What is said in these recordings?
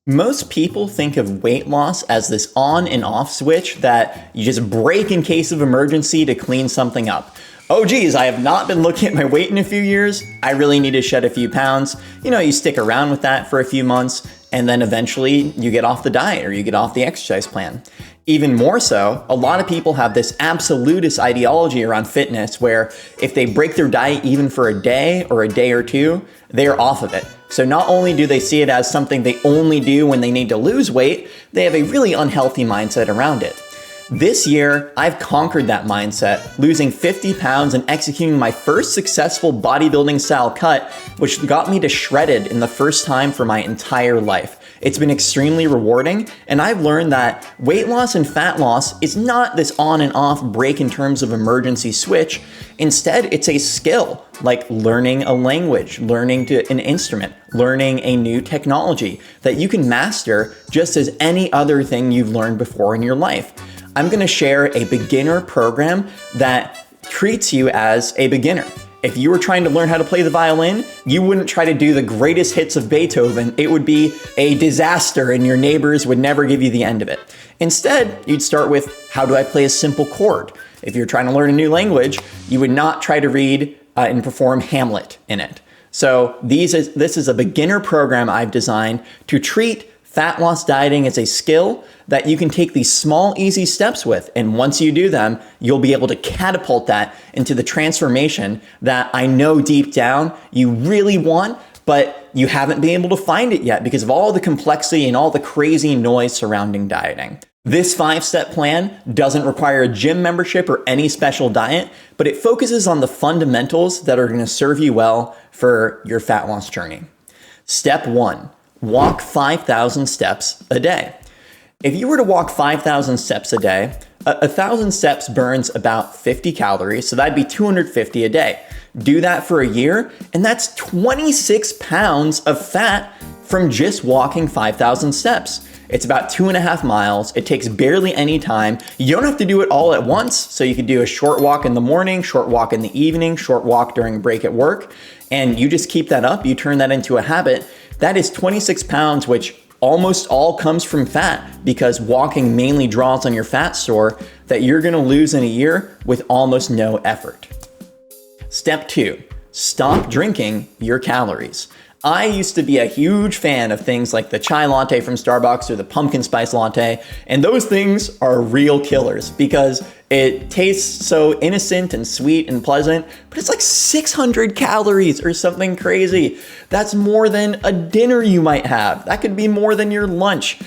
Most people think of weight loss as this on and off switch that you just break in case of emergency to clean something up. Oh geez, I have not been looking at my weight in a few years. I really need to shed a few pounds. You stick around with that for a few months and then eventually you get off the diet or you get off the exercise plan. Even more so, a lot of people have this absolutist ideology around fitness where if they break their diet even for a day or a day or two, they are off of it. So not only do they see it as something they only do when they need to lose weight, they have a really unhealthy mindset around it. This year, I've conquered that mindset, losing 50 pounds and executing my first successful bodybuilding style cut, which got me to shredded in the first time for my entire life. It's been extremely rewarding, and I've learned that weight loss and fat loss is not this on and off break in terms of emergency switch. Instead, it's a skill, like learning a language, learning an instrument, learning a new technology that you can master just as any other thing you've learned before in your life. I'm gonna share a beginner program that treats you as a beginner. If you were trying to learn how to play the violin, you wouldn't try to do the greatest hits of Beethoven. It would be a disaster and your neighbors would never give you the end of it. Instead, you'd start with, how do I play a simple chord? If you're trying to learn a new language, you would not try to read and perform Hamlet in it. So this is a beginner program I've designed to treat fat loss dieting as a skill that you can take these small, easy steps with. And once you do them, you'll be able to catapult that into the transformation that I know deep down you really want, but you haven't been able to find it yet because of all the complexity and all the crazy noise surrounding dieting. This 5-step plan doesn't require a gym membership or any special diet, but it focuses on the fundamentals that are going to serve you well for your fat loss journey. Step 1. Walk 5,000 steps a day. If you were to walk 5,000 steps a day, 1,000 steps burns about 50 calories, so that'd be 250 a day. Do that for a year, and that's 26 pounds of fat from just walking 5,000 steps. It's about 2.5 miles. It takes barely any time. You don't have to do it all at once, so you could do a short walk in the morning, short walk in the evening, short walk during a break at work, and you just keep that up. You turn that into a habit. That is 26 pounds, which almost all comes from fat because walking mainly draws on your fat store that you're gonna lose in a year with almost no effort. Step 2, stop drinking your calories. I used to be a huge fan of things like the chai latte from Starbucks or the pumpkin spice latte, and those things are real killers because it tastes so innocent and sweet and pleasant, but it's like 600 calories or something crazy. That's more than a dinner you might have. That could be more than your lunch.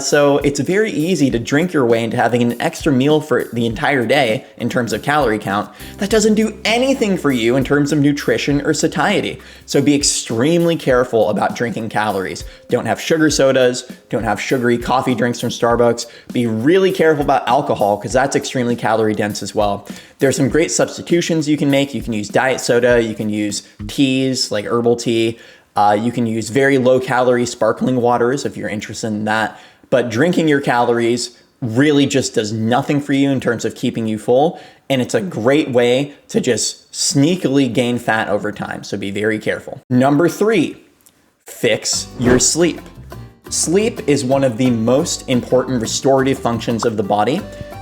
So it's very easy to drink your way into having an extra meal for the entire day in terms of calorie count. That doesn't do anything for you in terms of nutrition or satiety. So be extremely careful about drinking calories. Don't have sugar sodas, don't have sugary coffee drinks from Starbucks. Be really careful about alcohol because that's extremely calorie dense as well. There's some great substitutions you can make. You can use diet soda, you can use teas like herbal tea, you can use very low calorie sparkling waters if you're interested in that. But drinking your calories really just does nothing for you in terms of keeping you full. And it's a great way to just sneakily gain fat over time. So be very careful. Number 3, fix your sleep. Sleep is one of the most important restorative functions of the body.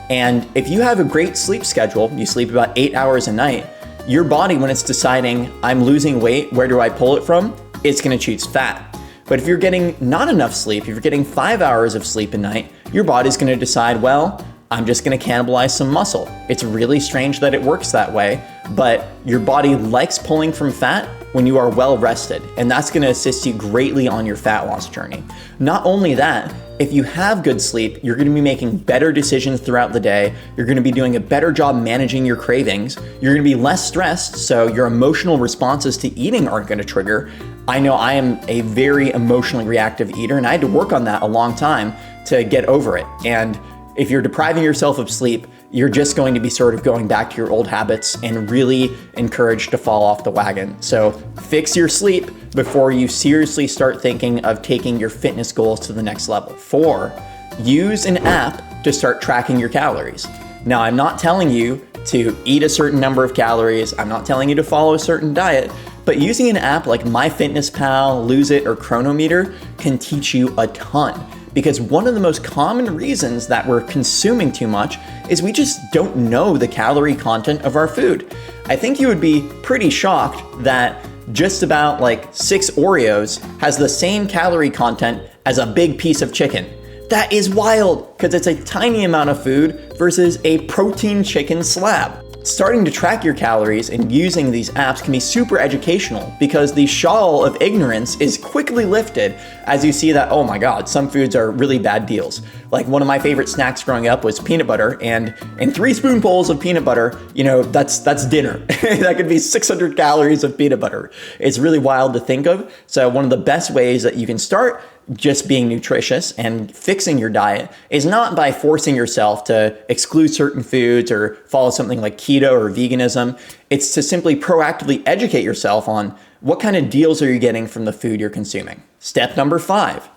And if you have a great sleep schedule, you sleep about 8 hours a night, your body, when it's deciding, I'm losing weight, where do I pull it from? It's gonna choose fat. But if you're getting not enough sleep, if you're getting 5 hours of sleep a night, your body's gonna decide, well, I'm just gonna cannibalize some muscle. It's really strange that it works that way, but your body likes pulling from fat when you are well rested, and that's gonna assist you greatly on your fat loss journey. Not only that, if you have good sleep, you're gonna be making better decisions throughout the day. You're gonna be doing a better job managing your cravings. You're gonna be less stressed, so your emotional responses to eating aren't gonna trigger. I know I am a very emotionally reactive eater, and I had to work on that a long time to get over it. And if you're depriving yourself of sleep, you're just going to be sort of going back to your old habits and really encouraged to fall off the wagon. So fix your sleep before you seriously start thinking of taking your fitness goals to the next level. 4, use an app to start tracking your calories. Now, I'm not telling you to eat a certain number of calories. I'm not telling you to follow a certain diet, But using an app like MyFitnessPal, Lose It, or Chronometer can teach you a ton. Because one of the most common reasons that we're consuming too much is we just don't know the calorie content of our food. I think you would be pretty shocked that just about like 6 Oreos has the same calorie content as a big piece of chicken. That is wild, because it's a tiny amount of food versus a protein chicken slab. Starting to track your calories and using these apps can be super educational because the shawl of ignorance is quickly lifted as you see that, oh my God, some foods are really bad deals. Like one of my favorite snacks growing up was peanut butter, and 3 spoonfuls of peanut butter, that's dinner. That could be 600 calories of peanut butter. It's really wild to think of. So one of the best ways that you can start just being nutritious and fixing your diet is not by forcing yourself to exclude certain foods or follow something like keto or veganism. It's to simply proactively educate yourself on what kind of deals are you getting from the food you're consuming. Step number 5,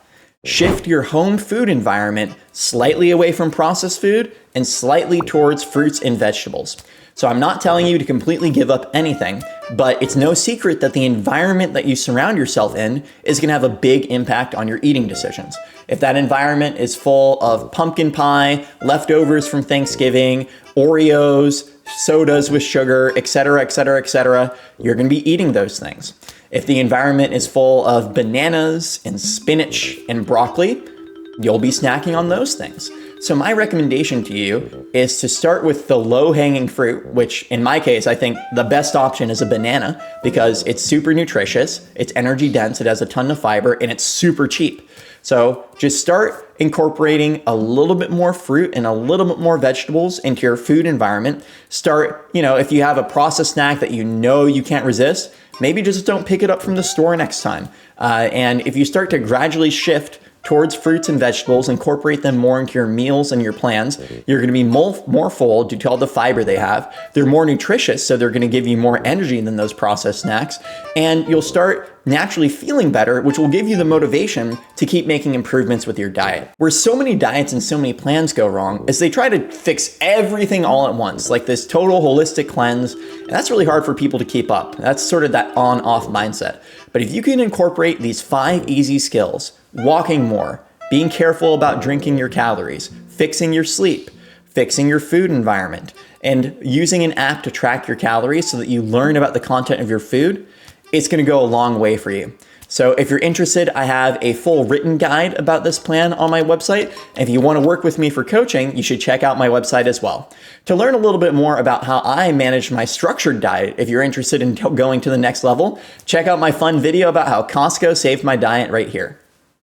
shift your home food environment slightly away from processed food and slightly towards fruits and vegetables. So I'm not telling you to completely give up anything, but it's no secret that the environment that you surround yourself in is going to have a big impact on your eating decisions. If that environment is full of pumpkin pie, leftovers from Thanksgiving, Oreos, sodas with sugar, etc., etc., etc., you're going to be eating those things. If the environment is full of bananas and spinach and broccoli, you'll be snacking on those things. So my recommendation to you is to start with the low-hanging fruit, which in my case, I think the best option is a banana because it's super nutritious, it's energy dense, it has a ton of fiber, and it's super cheap. So just start incorporating a little bit more fruit and a little bit more vegetables into your food environment. Start, if you have a processed snack that you can't resist, maybe just don't pick it up from the store next time. And if you start to gradually shift towards fruits and vegetables, incorporate them more into your meals and your plans, you're going to be more full due to all the fiber they have. They're more nutritious, so they're going to give you more energy than those processed snacks. And you'll start naturally feeling better, which will give you the motivation to keep making improvements with your diet. Where so many diets and so many plans go wrong is they try to fix everything all at once, like this total holistic cleanse. And that's really hard for people to keep up. That's sort of that on-off mindset. But if you can incorporate these 5 easy skills, walking more, being careful about drinking your calories, fixing your sleep, fixing your food environment, and using an app to track your calories so that you learn about the content of your food, it's going to go a long way for you. So if you're interested, I have a full written guide about this plan on my website. And if you want to work with me for coaching, you should check out my website as well. To learn a little bit more about how I manage my structured diet, if you're interested in going to the next level, check out my fun video about how Costco saved my diet right here.